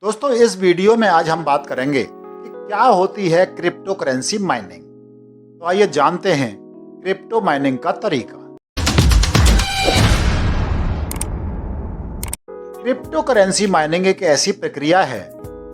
दोस्तों, इस वीडियो में आज हम बात करेंगे कि क्या होती है क्रिप्टो करेंसी माइनिंग। तो आइए जानते हैं क्रिप्टो माइनिंग का तरीका। क्रिप्टो करेंसी माइनिंग एक ऐसी प्रक्रिया है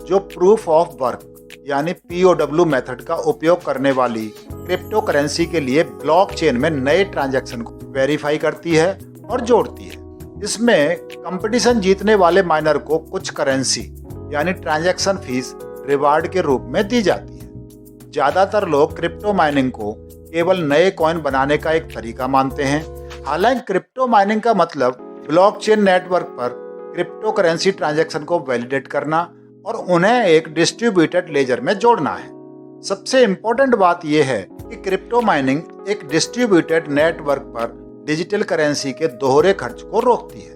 जो प्रूफ ऑफ वर्क यानी POW मेथड का उपयोग करने वाली क्रिप्टो करेंसी के लिए ब्लॉकचेन में नए ट्रांजैक्शन को वेरीफाई करती है और जोड़ती है। इसमें कंपटीशन जीतने वाले माइनर को कुछ करेंसी यानी ट्रांजैक्शन फीस रिवार्ड के रूप में दी जाती है। ज्यादातर लोग क्रिप्टो माइनिंग को केवल नए कॉइन बनाने का एक तरीका मानते हैं। हालांकि क्रिप्टो माइनिंग का मतलब ब्लॉकचेन नेटवर्क पर क्रिप्टो करेंसी ट्रांजैक्शन को वैलिडेट करना और उन्हें एक डिस्ट्रीब्यूटेड लेजर में जोड़ना है। सबसे इम्पोर्टेंट बात यह है कि क्रिप्टो माइनिंग एक डिस्ट्रीब्यूटेड नेटवर्क पर डिजिटल करेंसी के दोहरे खर्च को रोकती है।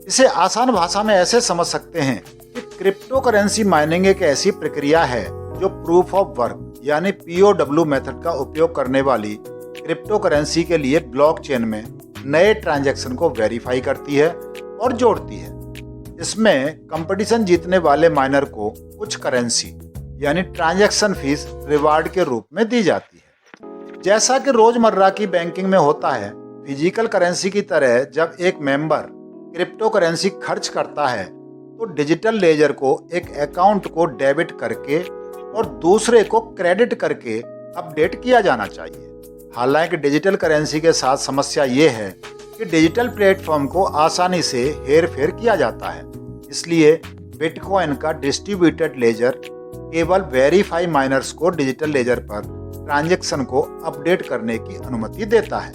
इसे आसान भाषा में ऐसे समझ सकते हैं कि क्रिप्टो करेंसी माइनिंग एक ऐसी प्रक्रिया है जो प्रूफ ऑफ वर्क यानी POW मेथड का उपयोग करने वाली क्रिप्टो करेंसी के लिए ब्लॉकचेन में नए ट्रांजैक्शन को वेरीफाई करती है और जोड़ती है। इसमें कंपटीशन जीतने वाले माइनर को कुछ करेंसी यानी ट्रांजैक्शन फीस रिवार्ड के रूप में दी जाती है। जैसा कि रोजमर्रा की बैंकिंग में होता है, फिजिकल करेंसी की तरह जब एक मेंबर क्रिप्टो करेंसी खर्च करता है तो डिजिटल लेजर को एक अकाउंट को डेबिट करके और दूसरे को क्रेडिट करके अपडेट किया जाना चाहिए। हालांकि डिजिटल करेंसी के साथ समस्या ये है कि डिजिटल प्लेटफॉर्म को आसानी से हेर फेर किया जाता है। इसलिए बिटकॉइन का डिस्ट्रीब्यूटेड लेजर केवल वेरीफाई माइनर्स को डिजिटल लेजर पर ट्रांजैक्शन को अपडेट करने की अनुमति देता है।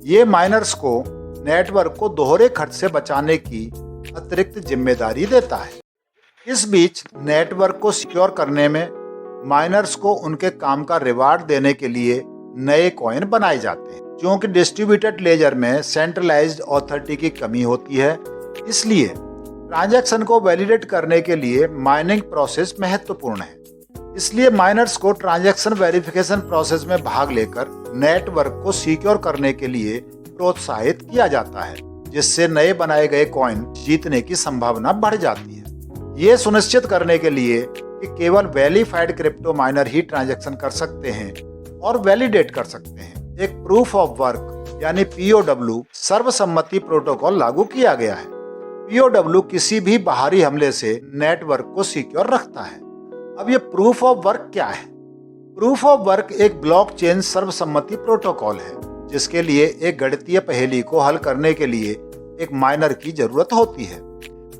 ये माइनर्स को नेटवर्क को दोहरे खर्च से बचाने की अतिरिक्त जिम्मेदारी देता है। इस बीच नेटवर्क को सिक्योर करने में माइनर्स को उनके काम का रिवार्ड देने के लिए नए कॉइन बनाए जाते हैं। क्योंकि डिस्ट्रीब्यूटेड लेजर में सेंट्रलाइज्ड अथॉरिटी की कमी होती है, इसलिए ट्रांजैक्शन को वैलिडेट करने के लिए माइनिंग प्रोसेस महत्वपूर्ण है। इसलिए माइनर्स को ट्रांजैक्शन वेरिफिकेशन प्रोसेस में भाग लेकर नेटवर्क को सिक्योर करने के लिए प्रोत्साहित किया जाता है, जिससे नए बनाए गए कॉइन जीतने की संभावना बढ़ जाती है। ये सुनिश्चित करने के लिए कि केवल वेरीफाइड क्रिप्टो माइनर ही ट्रांजैक्शन कर सकते हैं और वैलिडेट कर सकते हैं, एक प्रूफ ऑफ वर्क यानी POW सर्वसम्मति प्रोटोकॉल लागू किया गया है। POW किसी भी बाहरी हमले से नेटवर्क को सिक्योर रखता है। अब ये प्रूफ ऑफ वर्क क्या है? प्रूफ ऑफ वर्क एक ब्लॉकचेन सर्वसम्मति प्रोटोकॉल है जिसके लिए एक गणितीय पहेली को हल करने के लिए एक माइनर की जरूरत होती है।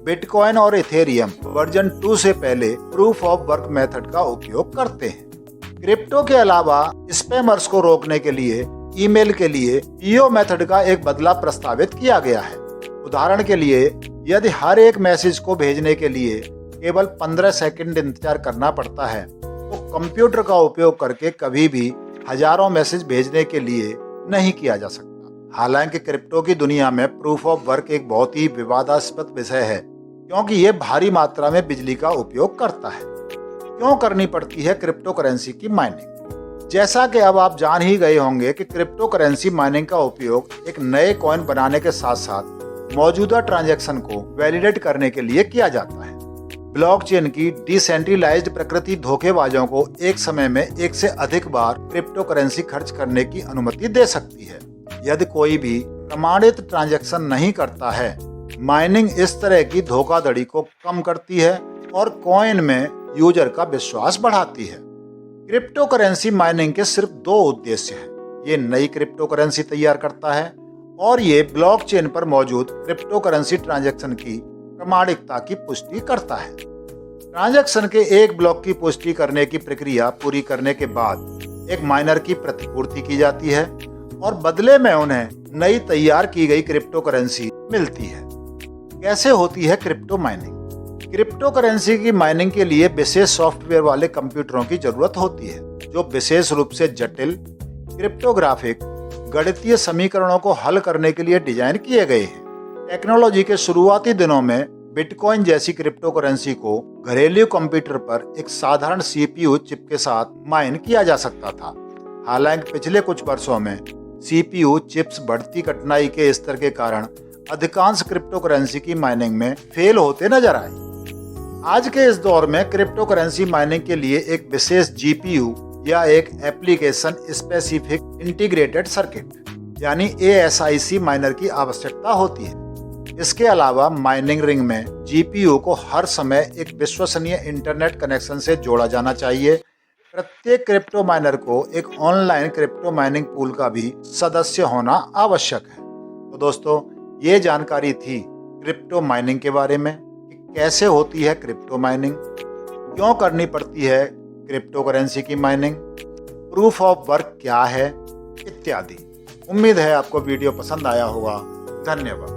बिटकॉइन और इथेरियम वर्जन 2 से पहले प्रूफ ऑफ वर्क मेथड का उपयोग करते हैं। क्रिप्टो के अलावा स्पैमर्स को रोकने के लिए ईमेल के लिए PO मेथड का एक बदलाव प्रस्तावित किया गया है। उदाहरण के लिए, यदि हर एक मैसेज को भेजने के लिए केवल 15 सेकंड इंतजार करना पड़ता है तो कंप्यूटर का उपयोग करके कभी भी हजारों मैसेज भेजने के लिए नहीं किया जा सकता। हालांकि क्रिप्टो की दुनिया में प्रूफ ऑफ वर्क एक बहुत ही विवादास्पद विषय है, क्योंकि ये भारी मात्रा में बिजली का उपयोग करता है। क्यों करनी पड़ती है क्रिप्टो करेंसी की माइनिंग? जैसा कि अब आप जान ही गए होंगे कि क्रिप्टो करेंसी माइनिंग का उपयोग एक नए कॉइन बनाने के साथ साथ मौजूदा ट्रांजैक्शन को वैलिडेट करने के लिए किया जाता है। ब्लॉकचेन की डिसेंट्रलाइज्ड प्रकृति धोखेबाजों को एक समय में एक से अधिक बार क्रिप्टो करेंसी खर्च करने की अनुमति दे सकती है। यदि कोई भी प्रमाणित ट्रांजैक्शन नहीं करता है, माइनिंग इस तरह की धोखाधड़ी को कम करती है और कॉइन में यूजर का विश्वास बढ़ाती है। क्रिप्टो करेंसी माइनिंग के सिर्फ 2 उद्देश्य हैं। ये नई क्रिप्टो करेंसी तैयार करता है और ये ब्लॉकचेन पर मौजूद क्रिप्टो करेंसी ट्रांजैक्शन की प्रामाणिकता की पुष्टि करता है। ट्रांजैक्शन के एक ब्लॉक की पुष्टि करने की प्रक्रिया पूरी करने के बाद एक माइनर की प्रतिपूर्ति की जाती है और बदले में उन्हें नई तैयार की गई क्रिप्टो करेंसी मिलती है। कैसे होती है क्रिप्टो माइनिंग? क्रिप्टो करेंसी की माइनिंग के लिए विशेष सॉफ्टवेयर वाले कंप्यूटरों की जरूरत होती है, जो विशेष रूप से जटिल क्रिप्टोग्राफिक गणितीय समीकरणों को हल करने के लिए डिजाइन किए गए हैं। टेक्नोलॉजी के शुरुआती दिनों में बिटकॉइन जैसी क्रिप्टो करेंसी को घरेलू कंप्यूटर पर एक साधारण CPU चिप के साथ माइन किया जा सकता था। हालांकि पिछले कुछ वर्षों में CPU चिप्स बढ़ती कठिनाई के स्तर के कारण अधिकांश क्रिप्टो करेंसी की माइनिंग में फेल होते नजर आए। आज के इस दौर में क्रिप्टो करेंसी माइनिंग के लिए एक विशेष GPU या एक एप्लीकेशन स्पेसिफिक इंटीग्रेटेड सर्किट यानी ASIC माइनर की आवश्यकता होती है। इसके अलावा माइनिंग रिंग में GPU को हर समय एक विश्वसनीय इंटरनेट कनेक्शन से जोड़ा जाना चाहिए। प्रत्येक क्रिप्टो माइनर को एक ऑनलाइन क्रिप्टो माइनिंग पूल का भी सदस्य होना आवश्यक है। तो दोस्तों, ये जानकारी थी क्रिप्टो माइनिंग के बारे में कि कैसे होती है क्रिप्टो माइनिंग, क्यों करनी पड़ती है क्रिप्टो करेंसी की माइनिंग, प्रूफ ऑफ वर्क क्या है इत्यादि। उम्मीद है आपको वीडियो पसंद आया होगा। धन्यवाद।